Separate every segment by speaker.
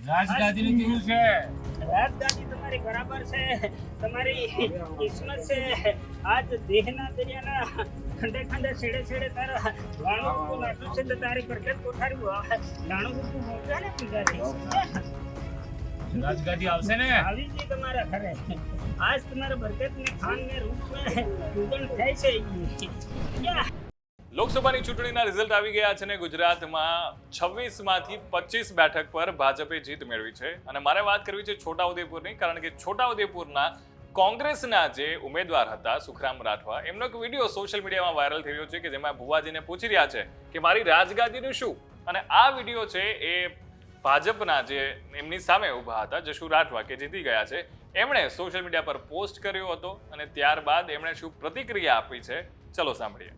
Speaker 1: રાજગાદીનું કેવું છે?
Speaker 2: રાજગાદી તમારી બરાબર છે, તમારી કિસ્મત છે। આજ દેહના દરિયાના ખંડે ખંડે છેડે છેડે તારા વાણો ઉપર નાખ્યું છે, તો તારી બરકત કોઠારી જાણો ગુરુ મોકલ્યા ને પૂજારી।
Speaker 1: રાજગાદી આવશે ને?
Speaker 2: આવી ગઈ તમારા ઘરે। આજ તમારા બરકત ને ખાન ને રૂપ में પૂજન થાય છે।
Speaker 3: લોકસભાની ચૂંટણીના રિઝલ્ટ આવી ગયા છે ને ગુજરાતમાં 26 માંથી 25 બેઠક પર ભાજપે જીત મેળવી છે અને મારે વાત કરવી છે છોટાઉદેપુરની, કારણ કે છોટાઉદેપુરના કોંગ્રેસના જે ઉમેદવાર હતા સુખરામ રાઠવા, એમનો એક વિડીયો સોશિયલ મીડિયામાં વાયરલ થઈ રહ્યો છે કે જેમાં ભુવાજીને પૂછી રહ્યા છે કે મારી રાજગાદીનું શું, અને આ વિડીયો છે એ ભાજપના જે એમની સામે ઊભા હતા જશુ રાઠવા કે જીતી ગયા છે, એમણે સોશિયલ મીડિયા પર પોસ્ટ કર્યો હતો અને ત્યારબાદ એમણે શું પ્રતિક્રિયા આપી છે ચલો સાંભળીએ।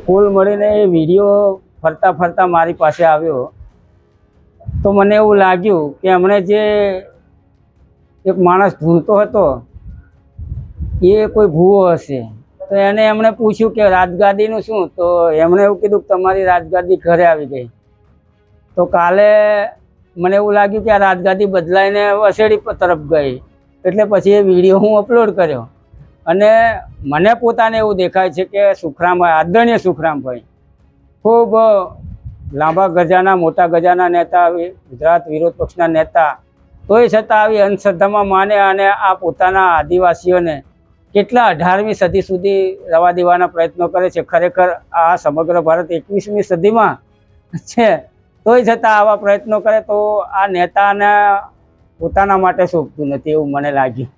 Speaker 4: કુલ મળીને એ વિડીયો ફરતા ફરતા મારી પાસે આવ્યો તો મને એવું લાગ્યું કે એમણે જે એક માણસ ઢૂંઢતો હતો એ કોઈ ભૂવો હશે, તો એમણે પૂછ્યું કે રાજગાદીનું શું, તો એમણે એવું કીધું કે તમારી રાજગાદી ઘરે આવી ગઈ। તો કાલે મને એવું લાગ્યું કે આ રાજગાદી બદલાઈને વસેડી તરફ ગઈ, એટલે પછી એ વિડીયો હું અપલોડ કર્યો અને મને પોતાને એવું દેખાય છે કે સુખરામભાઈ, આદરણીય સુખરામભાઈ ખૂબ લાંબા ગજાના મોટા ગજાના નેતા, ગુજરાત વિરોધ પક્ષના નેતા, તોય છતાં આવી અંધશ્રદ્ધામાં માને અને આ પોતાના આદિવાસીઓને કેટલા 18મી સદી સુધી રવા દેવાના પ્રયત્નો કરે છે। ખરેખર આ સમગ્ર ભારત 21મી સદીમાં છે, તોય છતાં આવા પ્રયત્નો કરે તો આ નેતાને પોતાના માટે શોભતું નથી એવું મને લાગ્યું।